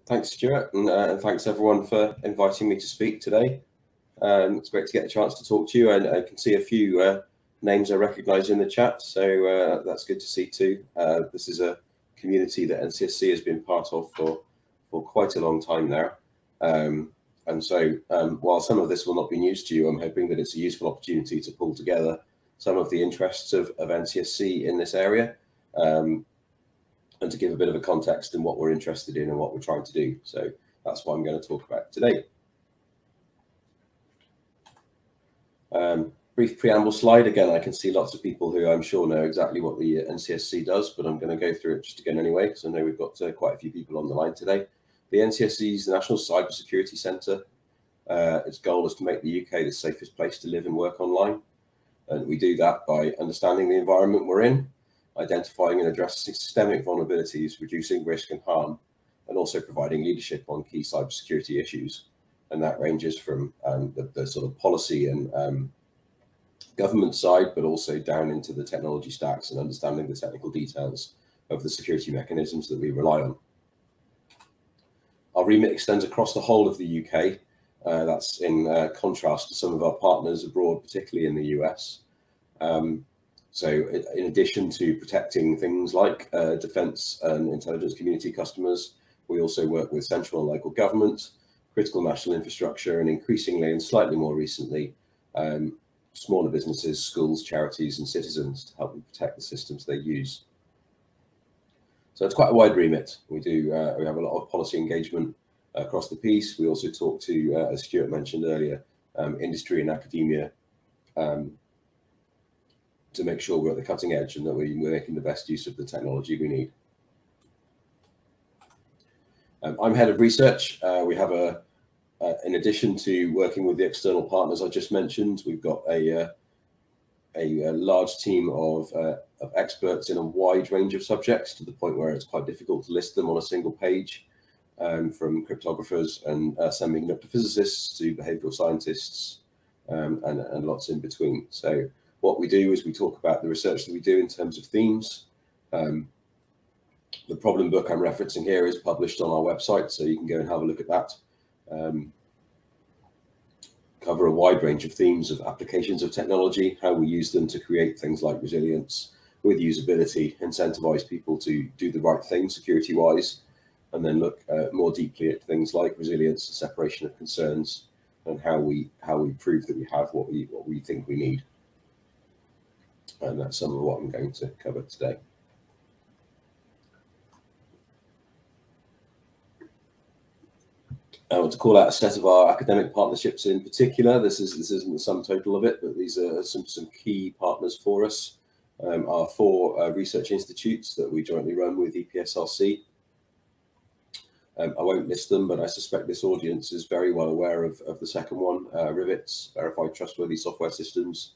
Thanks, Stuart, and thanks everyone for inviting me to speak today. It's great to get a chance to talk to you. I can see a few names I recognise in the chat, so that's good to see too. This is a community that NCSC has been part of for quite a long time now. And so while some of this will not be news to you, I'm hoping that it's a useful opportunity to pull together some of the interests of NCSC in this area. And to give a bit of a context in what we're interested in and what we're trying to do. So that's what I'm going to talk about today. Brief preamble slide. Again, I can see lots of people who I'm sure know exactly what the NCSC does, but I'm going to go through it just again anyway, because I know we've got quite a few people on the line today. The NCSC is the National Cybersecurity Centre. Its goal is to make the UK the safest place to live and work online. And we do that by understanding the environment we're in, identifying and addressing systemic vulnerabilities, reducing risk and harm, and also providing leadership on key cybersecurity issues. And that ranges from the sort of policy and government side, but also down into the technology stacks and understanding the technical details of the security mechanisms that we rely on. Our remit extends across the whole of the UK. That's in contrast to some of our partners abroad, particularly in the US. So in addition to protecting things like defence and intelligence community customers, we also work with central and local government, critical national infrastructure, and increasingly and slightly more recently, smaller businesses, schools, charities, and citizens to help them protect the systems they use. So it's quite a wide remit. We have a lot of policy engagement across the piece. We also talk to, as Stuart mentioned earlier, industry and academia, to make sure we're at the cutting edge and that we're making the best use of the technology we need. I'm head of research. We have in addition to working with the external partners I just mentioned, we've got a large team of experts in a wide range of subjects, to the point where it's quite difficult to list them on a single page, from cryptographers and semiconductor physicists to behavioral scientists, and lots in between. So what we do is we talk about the research that we do in terms of themes. The problem book I'm referencing here is published on our website, so you can go and have a look at that. Cover a wide range of themes of applications of technology, how we use them to create things like resilience with usability, incentivize people to do the right thing security-wise, and then look more deeply at things like resilience and separation of concerns, and how we prove that we have what we think we need. And that's some of what I'm going to cover today. I want to call out a set of our academic partnerships in particular. This isn't the sum total of it, but these are some key partners for us. Our 4 research institutes that we jointly run with EPSRC. I won't list them, but I suspect this audience is very well aware of the second one, Rivets, Verified Trustworthy Software Systems.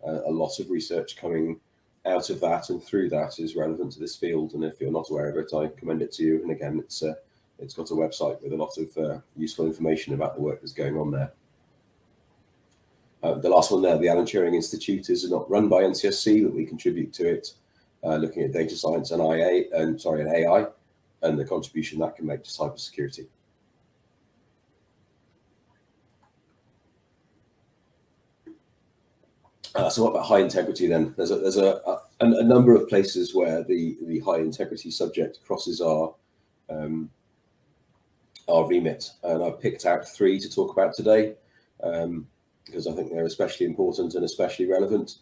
A lot of research coming out of that and through that is relevant to this field, and if you're not aware of it, I commend it to you. And again, it's got a website with a lot of useful information about the work that's going on there. The last one there, the Alan Turing Institute, is not run by NCSC, but we contribute to it, looking at data science and AI, and the contribution that can make to cybersecurity. So what about high integrity then? There's a number of places where the high integrity subject crosses our remit, and I've picked out 3 to talk about today, because I think they're especially important and especially relevant.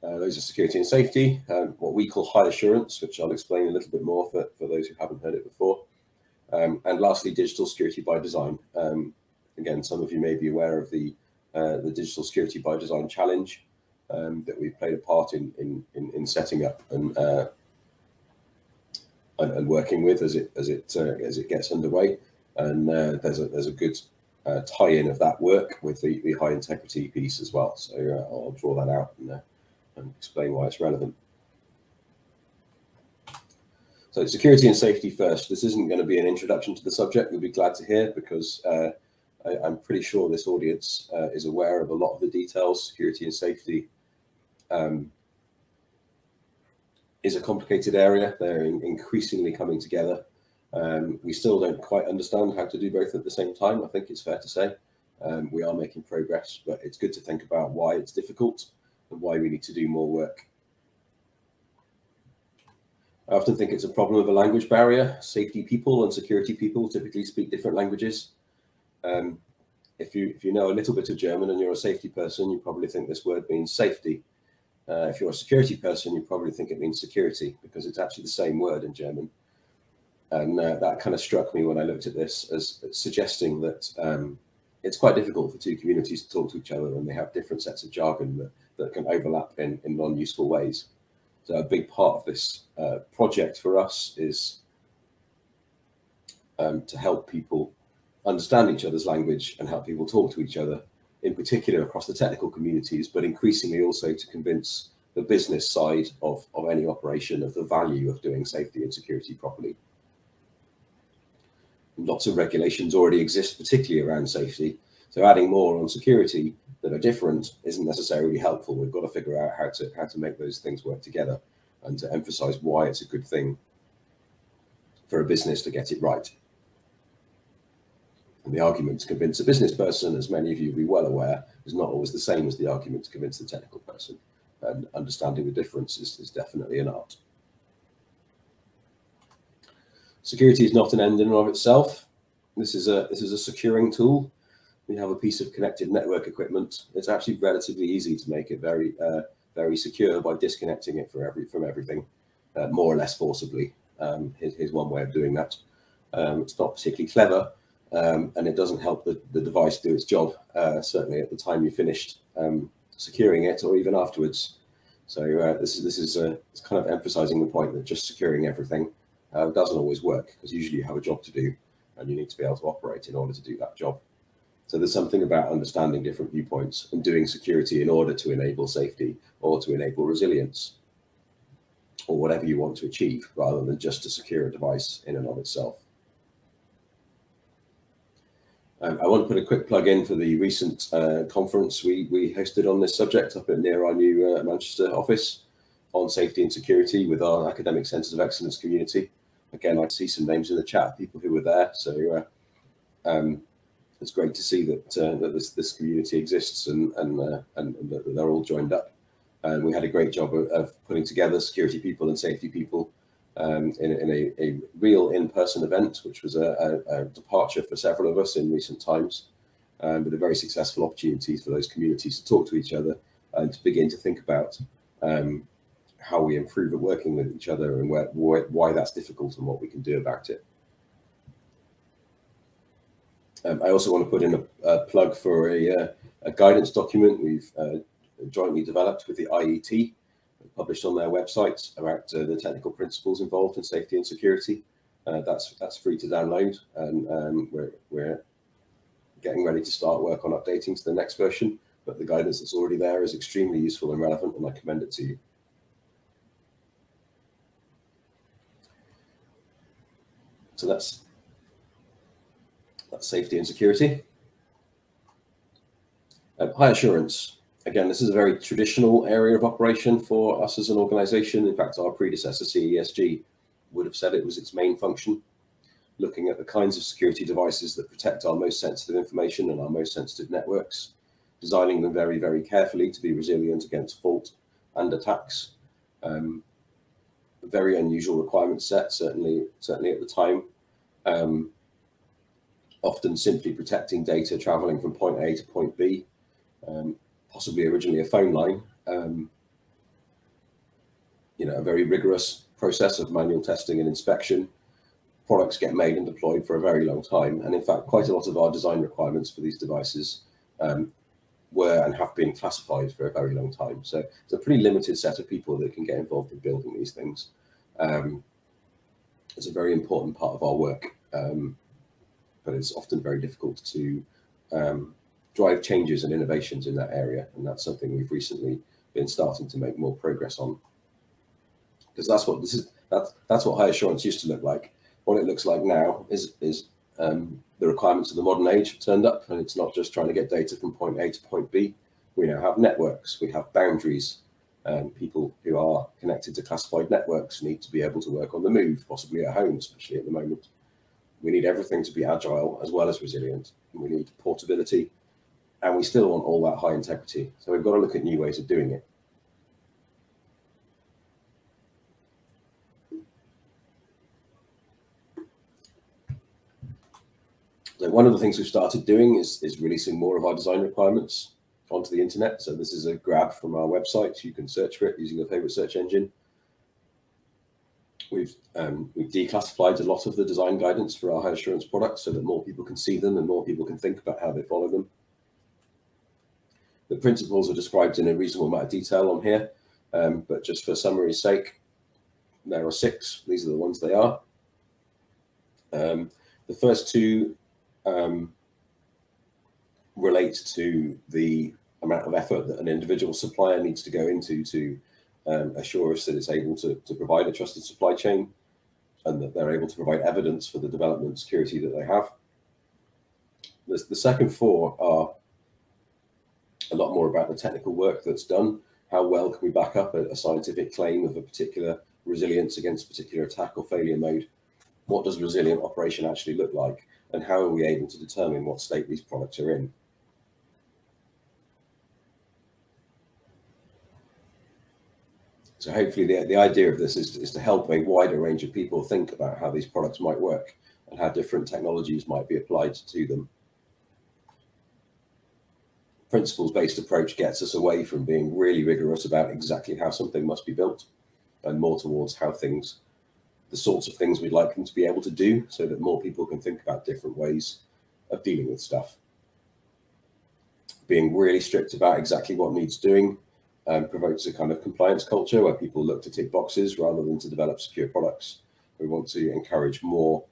Those are security and safety, what we call high assurance, which I'll explain a little bit more for those who haven't heard it before, and lastly, digital security by design. Again, some of you may be aware of the Digital Security by Design Challenge that we've played a part in setting up and working with as it gets underway. And there's a good tie-in of that work with the high integrity piece as well. So I'll draw that out and explain why it's relevant. So security and safety first. This isn't going to be an introduction to the subject, you'll be glad to hear, because I'm pretty sure this audience is aware of a lot of the details. Security and safety is a complicated area. They're increasingly coming together. We still don't quite understand how to do both at the same time, I think it's fair to say. We are making progress, but it's good to think about why it's difficult and why we need to do more work. I often think it's a problem of a language barrier. Safety people and security people typically speak different languages. If you know a little bit of German and you're a safety person, you probably think this word means safety. If you're a security person, you probably think it means security, because it's actually the same word in German. And that kind of struck me when I looked at this as suggesting that it's quite difficult for two communities to talk to each other when they have different sets of jargon that can overlap in non-useful ways. So a big part of this project for us is to help people understand each other's language and help people talk to each other, in particular across the technical communities, but increasingly also to convince the business side of any operation of the value of doing safety and security properly. Lots of regulations already exist, particularly around safety. So adding more on security that are different isn't necessarily helpful. We've got to figure out how to make those things work together and to emphasize why it's a good thing for a business to get it right. And the argument to convince a business person, as many of you will be well aware, is not always the same as the argument to convince the technical person. And understanding the difference is definitely an art. Security is not an end in and of itself. This is a securing tool. We have a piece of connected network equipment. It's actually relatively easy to make it very secure by disconnecting it from everything, more or less forcibly. Here's one way of doing that. It's not particularly clever, and it doesn't help the device do its job, certainly at the time you finished securing it or even afterwards. So this is it's kind of emphasizing the point that just securing everything doesn't always work, because usually you have a job to do and you need to be able to operate in order to do that job. So there's something about understanding different viewpoints and doing security in order to enable safety or to enable resilience or whatever you want to achieve, rather than just to secure a device in and of itself. I want to put a quick plug in for the recent conference we hosted on this subject up near our new Manchester office on safety and security with our academic centres of excellence community. Again, I see some names in the chat, people who were there. So it's great to see that this community exists and that they're all joined up. And we had a great job of putting together security people and safety people in a real in-person event, which was a departure for several of us in recent times, but a very successful opportunity for those communities to talk to each other and to begin to think about how we improve at working with each other and why that's difficult and what we can do about it. I also want to put in a plug for a guidance document we've jointly developed with the IET, published on their website, about the technical principles involved in safety and security. That's free to download, and we're getting ready to start work on updating to the next version, but the guidance that's already there is extremely useful and relevant, and I commend it to you. So that's safety and security. High assurance. Again, this is a very traditional area of operation for us as an organization. In fact, our predecessor, CESG, would have said it was its main function, looking at the kinds of security devices that protect our most sensitive information and our most sensitive networks, designing them very, very carefully to be resilient against fault and attacks. A very unusual requirement set, certainly at the time. Often simply protecting data traveling from point A to point B, possibly originally a phone line. A very rigorous process of manual testing and inspection. Products get made and deployed for a very long time, and in fact, quite a lot of our design requirements for these devices were and have been classified for a very long time. So it's a pretty limited set of people that can get involved in building these things. It's a very important part of our work. But it's often very difficult to drive changes and innovations in that area, and that's something we've recently been starting to make more progress on. Because that's what high assurance used to look like. What it looks like now is the requirements of the modern age have turned up, and it's not just trying to get data from point A to point B. We now have networks, we have boundaries. People who are connected to classified networks need to be able to work on the move, possibly at home, especially at the moment. We need everything to be agile as well as resilient. And we need portability, and we still want all that high integrity. So we've got to look at new ways of doing it. So one of the things we've started doing is releasing more of our design requirements onto the internet. So this is a grab from our website. You can search for it using your favorite search engine. We've declassified a lot of the design guidance for our high assurance products so that more people can see them and more people can think about how they follow them. The principles are described in a reasonable amount of detail on here, but just for summary's sake, there are 6. These are the ones they are. The first 2 relate to the amount of effort that an individual supplier needs to go into to assure us that it's able to provide a trusted supply chain, and that they're able to provide evidence for the development security that they have. The second 4 are a lot more about the technical work that's done. How well can we back up a scientific claim of a particular resilience against a particular attack or failure mode? What does resilient operation actually look like? And how are we able to determine what state these products are in? So hopefully the idea of this is to help a wider range of people think about how these products might work and how different technologies might be applied to them. Principles-based approach gets us away from being really rigorous about exactly how something must be built, and more towards how things, the sorts of things we'd like them to be able to do, so that more people can think about different ways of dealing with stuff. Being really strict about exactly what needs doing provokes a kind of compliance culture where people look to tick boxes rather than to develop secure products. We want to encourage more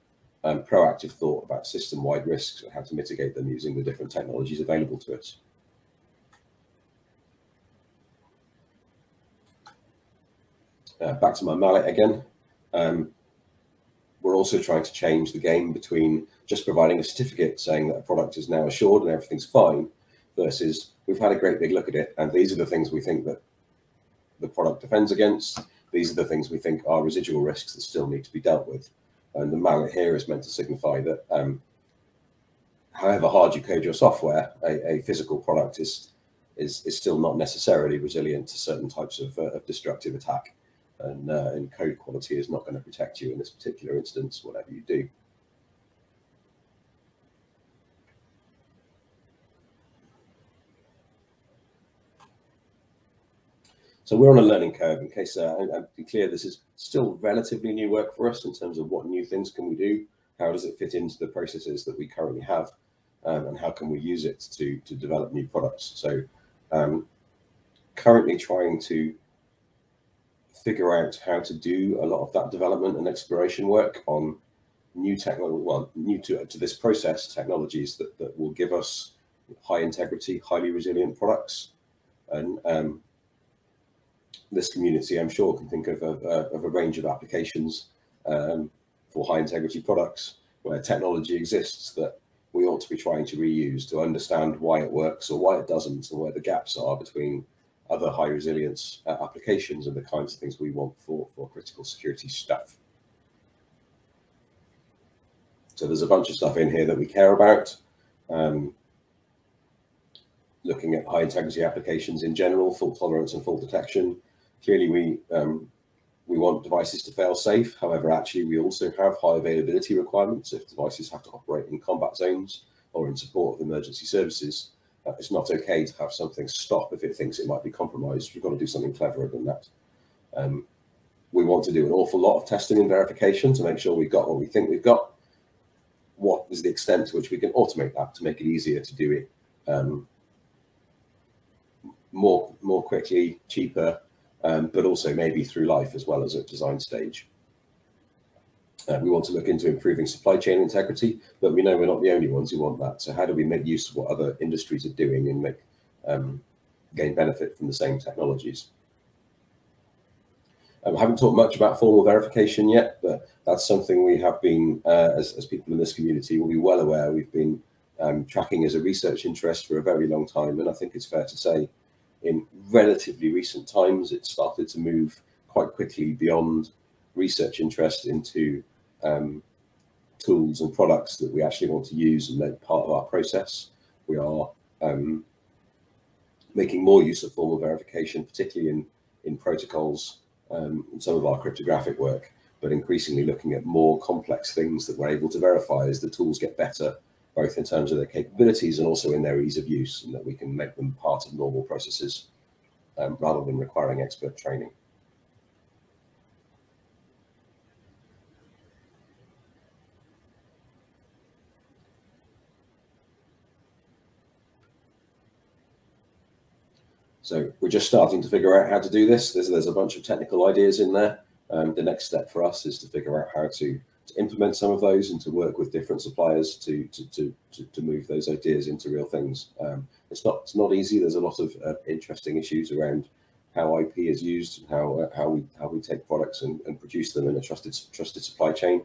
proactive thought about system-wide risks and how to mitigate them using the different technologies available to us. Back to my mallet again. We're also trying to change the game between just providing a certificate saying that a product is now assured and everything's fine, versus we've had a great big look at it, and these are the things we think that the product defends against. These are the things we think are residual risks that still need to be dealt with. And the mallet here is meant to signify that however hard you code your software, a physical product is still not necessarily resilient to certain types of destructive attack. And code quality is not going to protect you in this particular instance, whatever you do. So we're on a learning curve. In case I'm be clear, this is still relatively new work for us in terms of what new things can we do, how does it fit into the processes that we currently have, and how can we use it to develop new products. So currently trying to figure out how to do a lot of that development and exploration work on new technology, well, new to this process technologies that will give us high integrity, highly resilient products. And this community, I'm sure, can think of a range of applications for high integrity products where technology exists that we ought to be trying to reuse to understand why it works or why it doesn't, and where the gaps are between other high resilience applications and the kinds of things we want for critical security stuff. So there's a bunch of stuff in here that we care about. Looking at high integrity applications in general, fault tolerance and fault detection. Clearly we want devices to fail safe. However, actually we also have high availability requirements if devices have to operate in combat zones or in support of emergency services. It's not okay to have something stop if it thinks it might be compromised. We've got to do something cleverer than that. We want to do an awful lot of testing and verification to make sure we've got what we think we've got. What is the extent to which we can automate that to make it easier to do it more quickly, cheaper, but also maybe through life as well as at design stage. We want to look into improving supply chain integrity, but we know we're not the only ones who want that. So how do we make use of what other industries are doing and gain benefit from the same technologies? I haven't talked much about formal verification yet, but that's something we have been, as people in this community will be well aware, we've been tracking as a research interest for a very long time. And I think it's fair to say in relatively recent times, it started to move quite quickly beyond research interest into tools and products that we actually want to use and make part of our process. We are making more use of formal verification, particularly in protocols and some of our cryptographic work, but increasingly looking at more complex things that we're able to verify as the tools get better, both in terms of their capabilities and also in their ease of use, and that we can make them part of normal processes rather than requiring expert training. So we're just starting to figure out how to do this. There's a bunch of technical ideas in there. The next step for us is to figure out how to implement some of those and to work with different suppliers to move those ideas into real things. It's not easy. There's a lot of interesting issues around how IP is used, and how we take products and produce them in a trusted supply chain,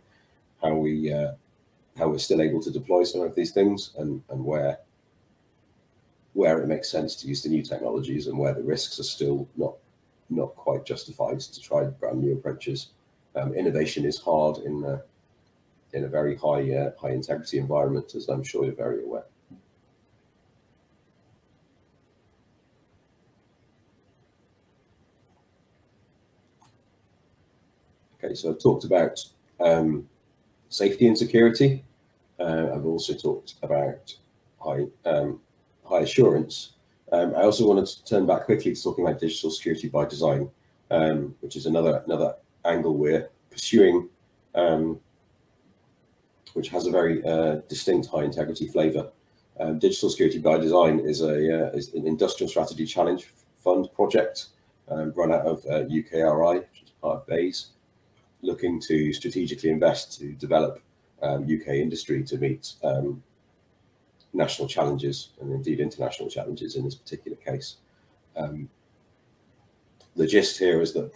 how we're still able to deploy some of these things, and where it makes sense to use the new technologies and where the risks are still not quite justified to try brand new approaches. Innovation is hard in a very high integrity environment, as I'm sure you're very aware. Okay, so I've talked about safety and security. I've also talked about high assurance. I also wanted to turn back quickly to talking about digital security by design, which is another angle we're pursuing, which has a very distinct high integrity flavor. Digital security by design is an industrial strategy challenge fund project run out of UKRI, which is part of BASE, looking to strategically invest to develop UK industry to meet national challenges and indeed international challenges in this particular case. The gist here is that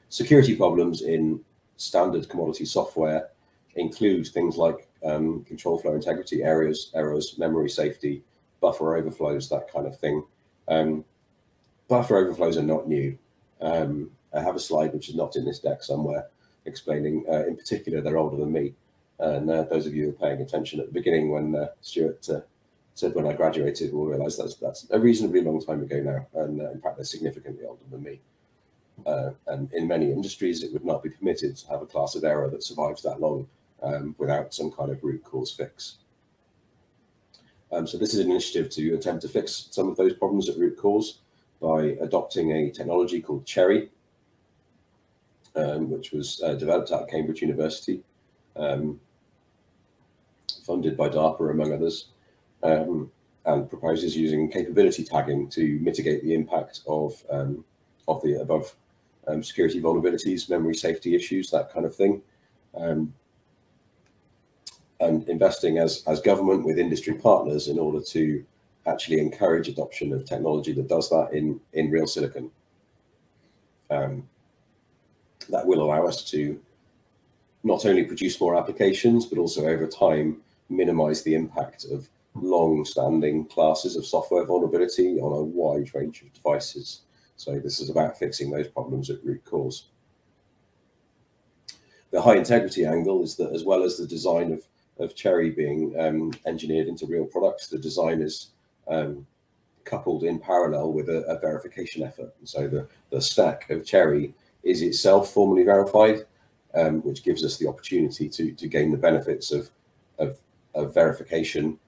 security problems in standard commodity software include things like control flow integrity errors, memory safety, buffer overflows, that kind of thing. Buffer overflows are not new. I have a slide which is not in this deck somewhere explaining, in particular, they're older than me. And those of you who are paying attention at the beginning when Stuart said when I graduated will realise that's a reasonably long time ago now, and in fact they're significantly older than me. And in many industries it would not be permitted to have a class of error that survives that long without some kind of root cause fix. So this is an initiative to attempt to fix some of those problems at root cause by adopting a technology called Cherry, which was developed at Cambridge University, funded by DARPA among others, and proposes using capability tagging to mitigate the impact of the above security vulnerabilities, memory safety issues, that kind of thing, and investing as government with industry partners in order to actually encourage adoption of technology that does that in real silicon. That will allow us to not only produce more applications, but also over time minimize the impact of long-standing classes of software vulnerability on a wide range of devices. So this is about fixing those problems at root cause. The high integrity angle is that, as well as the design of Cherry being engineered into real products, the design is coupled in parallel with a verification effort. And so the stack of Cherry is itself formally verified, which gives us the opportunity to gain the benefits of verification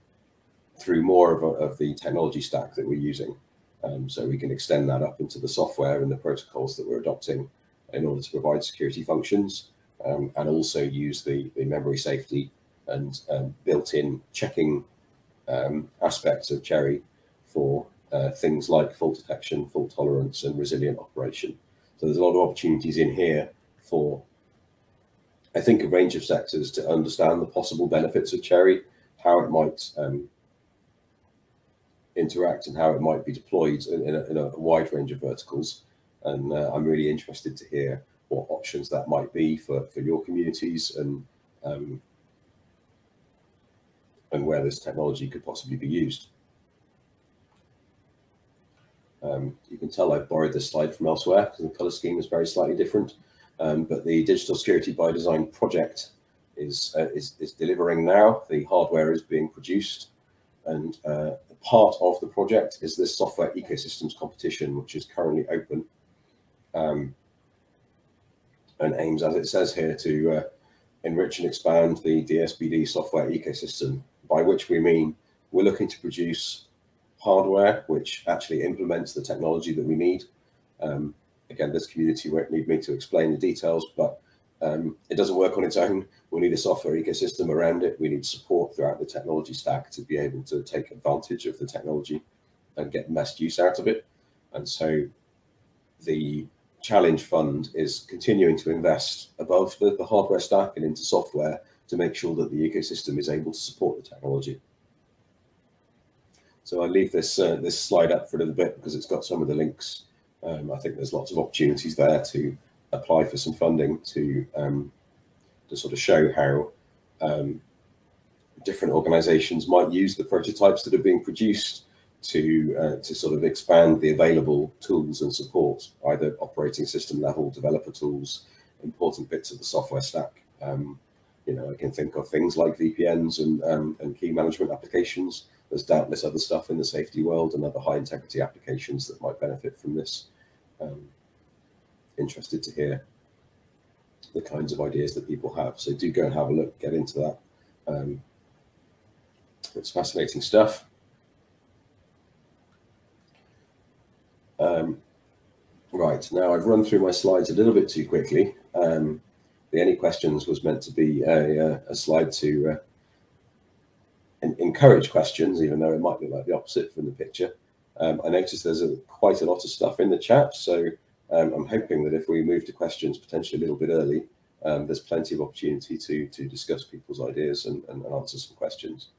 through more of the technology stack that we're using. So we can extend that up into the software and the protocols that we're adopting in order to provide security functions, and also use the memory safety and built-in checking aspects of Cherry for things like fault detection, fault tolerance, and resilient operation. So there's a lot of opportunities in here for, I think, a range of sectors to understand the possible benefits of Cherry, how it might interact and how it might be deployed in a wide range of verticals. And I'm really interested to hear what options that might be for your communities, and where this technology could possibly be used. You can tell I've borrowed this slide from elsewhere because the color scheme is very slightly different. But the Digital Security by Design project is delivering now. The hardware is being produced, and part of the project is this software ecosystems competition, which is currently open, and aims, as it says here, to enrich and expand the DSBD software ecosystem, by which we mean we're looking to produce hardware which actually implements the technology that we need. Again, this community won't need me to explain the details, but it doesn't work on its own. We need a software ecosystem around it. We need support throughout the technology stack to be able to take advantage of the technology and get the best use out of it. And so the Challenge Fund is continuing to invest above the hardware stack and into software to make sure that the ecosystem is able to support the technology. So I'll leave this this slide up for a little bit because it's got some of the links. I think there's lots of opportunities there to apply for some funding to sort of show how different organizations might use the prototypes that are being produced to sort of expand the available tools and support, either operating system level, developer tools, important bits of the software stack. You know, I can think of things like VPNs and key management applications. There's doubtless other stuff in the safety world and other high integrity applications that might benefit from this. Interested to hear the kinds of ideas that people have. So do go and have a look, get into that. It's fascinating stuff. Right, now I've run through my slides a little bit too quickly. The any questions was meant to be a slide to encourage questions, even though it might look like the opposite from the picture. I noticed there's quite a lot of stuff in the chat, so I'm hoping that if we move to questions potentially a little bit early, there's plenty of opportunity to discuss people's ideas and answer some questions.